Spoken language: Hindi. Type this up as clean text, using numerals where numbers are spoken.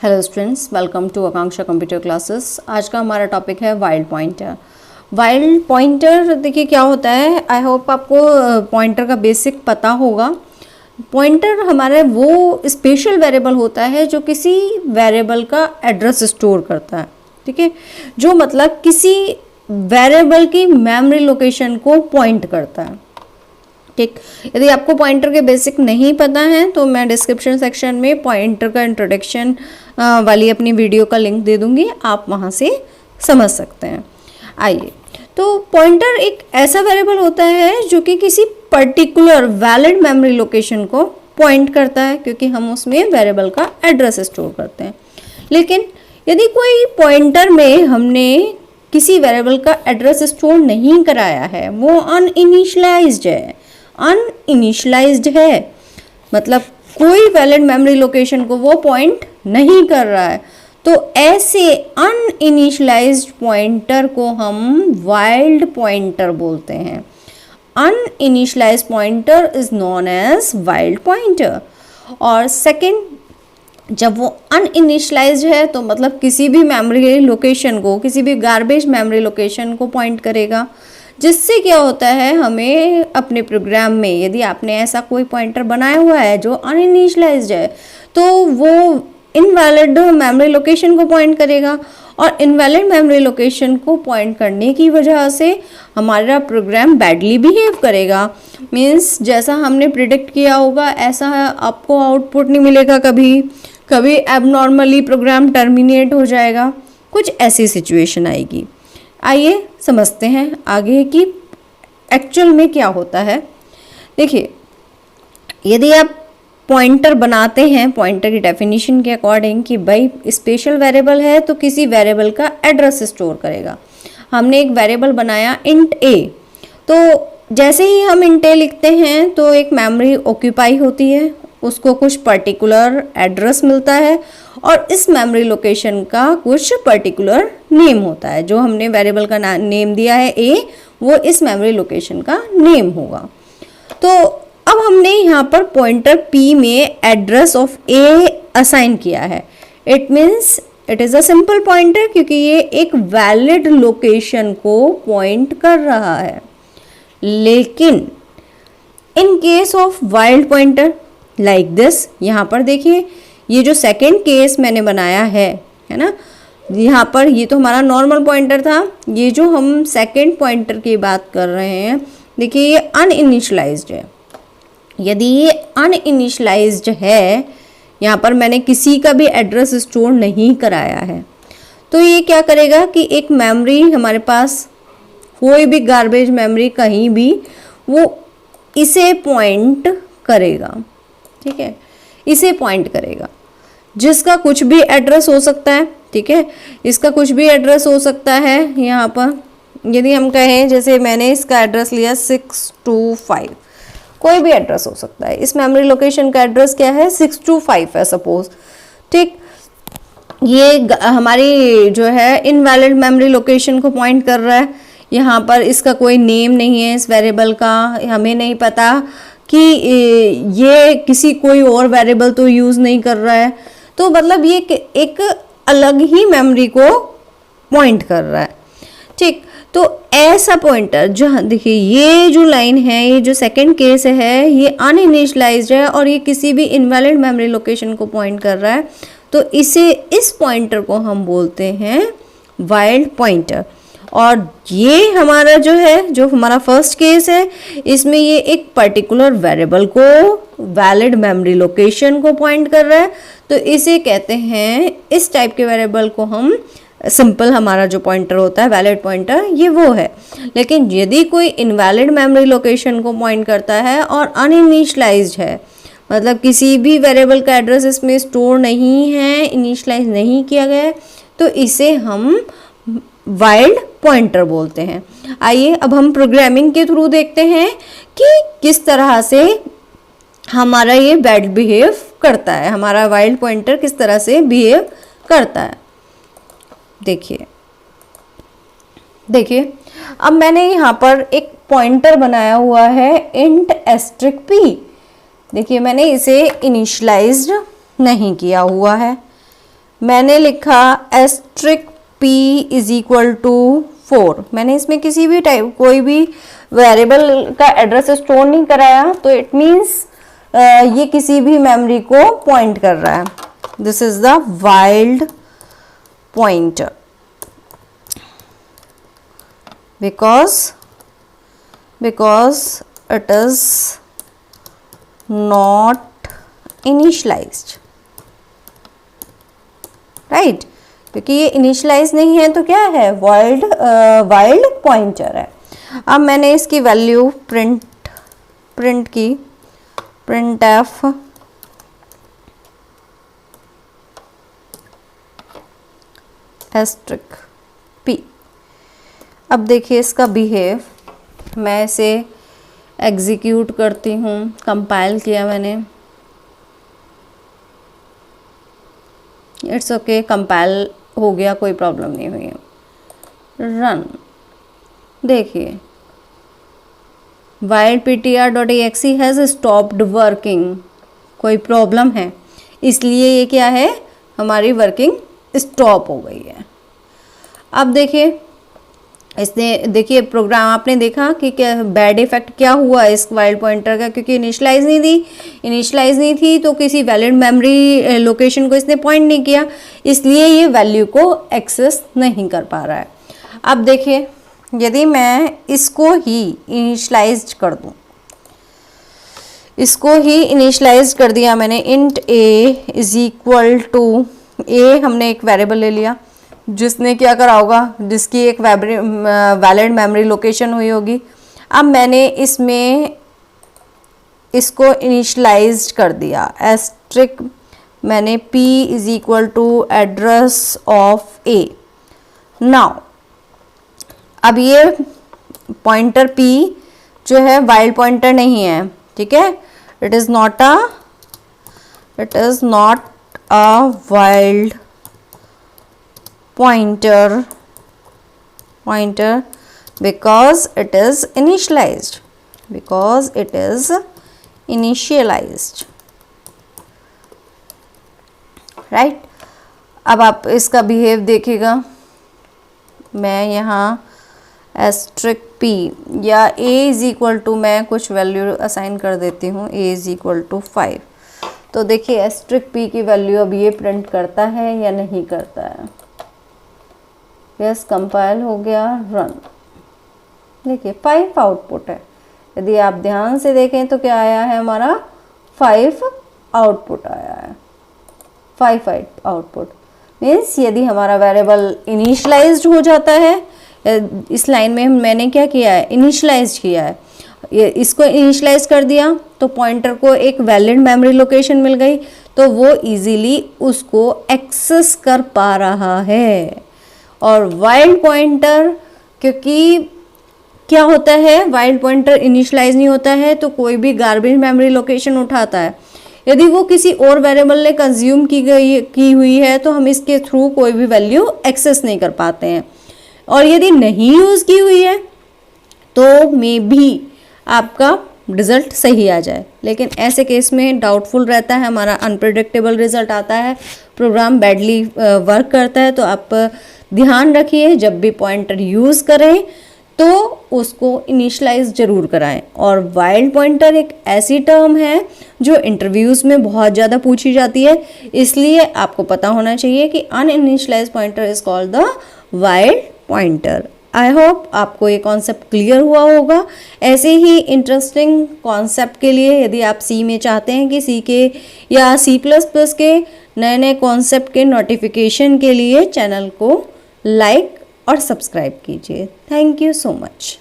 Hello students, welcome to Akanksha computer classes. आज का हमारा टॉपिक है वाइल्ड पॉइंटर। वाइल्ड पॉइंटर देखिए क्या होता है। आई होप आपको पॉइंटर का बेसिक पता होगा। पॉइंटर हमारे वो स्पेशल वेरिएबल होता है जो किसी वेरिएबल का एड्रेस स्टोर करता है, ठीक है, जो मतलब किसी वेरिएबल की मेमोरी लोकेशन को पॉइंट करता है। ठीक, यदि आपको पॉइंटर के बेसिक नहीं पता है तो मैं डिस्क्रिप्शन सेक्शन में पॉइंटर का इंट्रोडक्शन वाली अपनी वीडियो का लिंक दे दूंगी, आप वहाँ से समझ सकते हैं। आइए, तो पॉइंटर एक ऐसा वेरिएबल होता है जो कि किसी पर्टिकुलर वैलिड मेमोरी लोकेशन को पॉइंट करता है, क्योंकि हम उसमें वेरिएबल का एड्रेस स्टोर करते हैं। लेकिन यदि कोई पॉइंटर में हमने किसी वेरिएबल का एड्रेस स्टोर नहीं कराया है, वो अनइनिशियलाइज्ड है, अनइनिशियलाइज्ड है, मतलब कोई वैलिड मेमोरी लोकेशन को वो पॉइंट नहीं कर रहा है, तो ऐसे अनइनिशियलाइज्ड पॉइंटर को हम वाइल्ड पॉइंटर बोलते हैं। Uninitialised pointer is known as wild pointer. और सेकंड, जब वो अनइनिशियलाइज्ड है तो मतलब किसी भी मेमोरी लोकेशन को, किसी भी गार्बेज मेमोरी लोकेशन को पॉइंट करेगा, जिससे क्या होता है, हमें अपने प्रोग्राम में यदि आपने ऐसा कोई पॉइंटर बनाया हुआ है जो अनइनिशियलाइज्ड है तो वो इनवैलिड मेमोरी लोकेशन को पॉइंट करेगा, और इनवैलिड मेमोरी लोकेशन को पॉइंट करने की वजह से हमारा प्रोग्राम बैडली बिहेव करेगा। मीन्स जैसा हमने प्रिडिक्ट किया होगा ऐसा आपको आउटपुट नहीं मिलेगा, कभी कभी एबनॉर्मली प्रोग्राम टर्मिनेट हो जाएगा, कुछ ऐसी सिचुएशन आएगी। आइए समझते हैं आगे कि एक्चुअल में क्या होता है। देखिए, यदि आप पॉइंटर बनाते हैं पॉइंटर की डेफिनेशन के अकॉर्डिंग कि भाई स्पेशल वेरिएबल है तो किसी वेरिएबल का एड्रेस स्टोर करेगा। हमने एक वेरिएबल बनाया इंट ए, तो जैसे ही हम इंट ए लिखते हैं तो एक मेमोरी ऑक्यूपाई होती है, उसको कुछ पर्टिकुलर एड्रेस मिलता है और इस मेमोरी लोकेशन का कुछ पर्टिकुलर नेम होता है। जो हमने वेरिएबल का नेम दिया है ए, वो इस मेमोरी लोकेशन का नेम होगा। तो अब हमने यहाँ पर पॉइंटर पी में एड्रेस ऑफ ए असाइन किया है। It means it is a simple pointer, क्योंकि ये एक वैलिड लोकेशन को पॉइंट कर रहा है। लेकिन in case of wild pointer like this, यहाँ पर देखिए ये जो सेकेंड केस मैंने बनाया है ना, यहाँ पर ये तो हमारा नॉर्मल पॉइंटर था, ये जो हम सेकेंड पॉइंटर की बात कर रहे हैं, देखिए ये अनइनिशियलाइज्ड है। यदि ये अनइनिशियलाइज्ड है, यहाँ पर मैंने किसी का भी एड्रेस स्टोर नहीं कराया है, तो ये क्या करेगा कि एक मेमोरी हमारे पास, कोई भी गार्बेज मेमोरी कहीं भी, वो इसे पॉइंट करेगा, ठीक है, इसे पॉइंट करेगा, जिसका कुछ भी एड्रेस हो सकता है, ठीक है, इसका कुछ भी एड्रेस हो सकता है। यहाँ पर यदि हम कहें, जैसे मैंने इसका एड्रेस लिया 625, कोई भी एड्रेस हो सकता है। इस मेमोरी लोकेशन का एड्रेस क्या है, 625 है सपोज, ठीक। ये हमारी जो है इनवैलिड मेमोरी लोकेशन को पॉइंट कर रहा है। यहाँ पर इसका कोई नेम नहीं है, इस वेरिएबल का हमें नहीं पता कि ये किसी कोई और वेरिएबल तो यूज़ नहीं कर रहा है, तो मतलब ये एक अलग ही मेमोरी को पॉइंट कर रहा है, ठीक। तो ऐसा पॉइंटर जो, देखिए ये जो लाइन है, ये जो सेकंड केस है, ये अनइनिशियलाइज्ड है और ये किसी भी इनवैलिड मेमोरी लोकेशन को पॉइंट कर रहा है, तो इस पॉइंटर को हम बोलते हैं वाइल्ड पॉइंटर। और ये हमारा जो है, जो हमारा फर्स्ट केस है, इसमें ये एक पर्टिकुलर वेरिएबल को, वैलिड मेमोरी लोकेशन को पॉइंट कर रहा है, तो इसे कहते हैं, इस टाइप के वेरिएबल को हम सिंपल, हमारा जो पॉइंटर होता है वैलिड पॉइंटर, ये वो है। लेकिन यदि कोई इनवैलिड मेमोरी लोकेशन को पॉइंट करता है और अनइनिशियलाइज्ड है, मतलब किसी भी वेरिएबल का एड्रेस इसमें स्टोर नहीं है, इनिशियलाइज नहीं किया गया है, तो इसे हम वाइल्ड पॉइंटर बोलते हैं। आइए अब हम प्रोग्रामिंग के थ्रू देखते हैं कि किस तरह से हमारा ये बैड बिहेव करता है, हमारा वाइल्ड पॉइंटर किस तरह से बिहेव करता है। देखिए अब मैंने यहाँ पर एक पॉइंटर बनाया हुआ है इंट एस्ट्रिक पी। देखिए मैंने इसे इनिशियलाइज्ड नहीं किया हुआ है, मैंने लिखा asterisk p is equal to 4, मैंने इसमें किसी भी टाइप कोई भी वेरिएबल का एड्रेस स्टोर नहीं कराया, तो इट मीन्स ये किसी भी मेमोरी को पॉइंट कर रहा है. This is the wild pointer because it is not initialized, right? क्योंकि ये इनिशलाइज नहीं है तो क्या है, वाइल्ड पॉइंटर है. अब मैंने इसकी वैल्यू प्रिंट की, प्रिंट एफ एस्ट्रिक p. अब देखिए इसका बिहेव, मैं इसे एग्जीक्यूट करती हूँ, कंपाइल किया मैंने, इट्स ओके, कंपाइल हो गया, कोई प्रॉब्लम नहीं हुई. रन, देखिए whileptr.exe हैज़ स्टॉप्ड वर्किंग, कोई प्रॉब्लम है, इसलिए ये क्या है, हमारी वर्किंग स्टॉप हो गई है. अब देखिए इसने, देखिए प्रोग्राम आपने देखा कि क्या बैड इफेक्ट क्या हुआ इस वाइल्ड पॉइंटर का, क्योंकि इनिशलाइज नहीं थी तो किसी वैलिड मेमोरी लोकेशन को इसने पॉइंट नहीं किया, इसलिए ये वैल्यू को एक्सेस नहीं कर पा रहा है. अब देखिए यदि मैं इसको ही इनिशलाइज कर दूं, इसको ही इनिशलाइज कर दिया मैंने, int a is equal to a, हमने एक वेरिएबल ले लिया जिसने क्या करा होगा, जिसकी एक वैलिड मेमोरी लोकेशन हुई होगी. अब मैंने इसमें इसको इनिशलाइज कर दिया, एस्ट्रिक मैंने p is equal to address of a. Now अब ये पॉइंटर p जो है वाइल्ड पॉइंटर नहीं है, ठीक है, it is not a wild pointer because it is initialized, right? अब आप इसका बिहेव देखिएगा, मैं यहाँ एस्ट्रिक p या a इज इक्वल टू, मैं कुछ वैल्यू असाइन कर देती हूँ, a इज इक्वल टू 5. तो देखिए एस्ट्रिक p की वैल्यू अब ये प्रिंट करता है या नहीं करता है. यस, कंपाइल हो गया, रन. देखिए 5 आउटपुट है, यदि आप ध्यान से देखें तो क्या आया है, हमारा 5 आउटपुट आया है. 5 आउटपुट मीन्स यदि हमारा वेरिएबल इनिशलाइज्ड हो जाता है, इस लाइन में मैंने क्या किया है, इनिशलाइज किया है, इसको इनिशलाइज कर दिया तो पॉइंटर को एक वैलिड मेमोरी लोकेशन मिल गई, तो वो इजीली उसको एक्सेस कर पा रहा है. और वाइल्ड पॉइंटर, क्योंकि क्या होता है, वाइल्ड पॉइंटर इनिशलाइज नहीं होता है तो कोई भी गार्बेज मेमोरी लोकेशन उठाता है. यदि वो किसी और वेरिएबल ने कंज्यूम की हुई है तो हम इसके थ्रू कोई भी वैल्यू एक्सेस नहीं कर पाते हैं. और यदि नहीं यूज़ की हुई है तो मे भी आपका रिजल्ट सही आ जाए, लेकिन ऐसे केस में डाउटफुल रहता है, हमारा अनप्रिडिक्टेबल रिजल्ट आता है, प्रोग्राम बैडली वर्क करता है. तो आप ध्यान रखिए जब भी पॉइंटर यूज़ करें तो उसको इनिशलाइज ज़रूर कराएं. और वाइल्ड पॉइंटर एक ऐसी टर्म है जो इंटरव्यूज़ में बहुत ज़्यादा पूछी जाती है, इसलिए आपको पता होना चाहिए कि uninitialise pointer is called the wild pointer. I hope आपको ये कॉन्सेप्ट क्लियर हुआ होगा. ऐसे ही इंटरेस्टिंग कॉन्सेप्ट के लिए यदि आप सी में चाहते हैं कि सी के या C++ के नए नए कॉन्सेप्ट के नोटिफिकेशन के लिए चैनल को लाइक और सब्सक्राइब कीजिए. Thank you so much.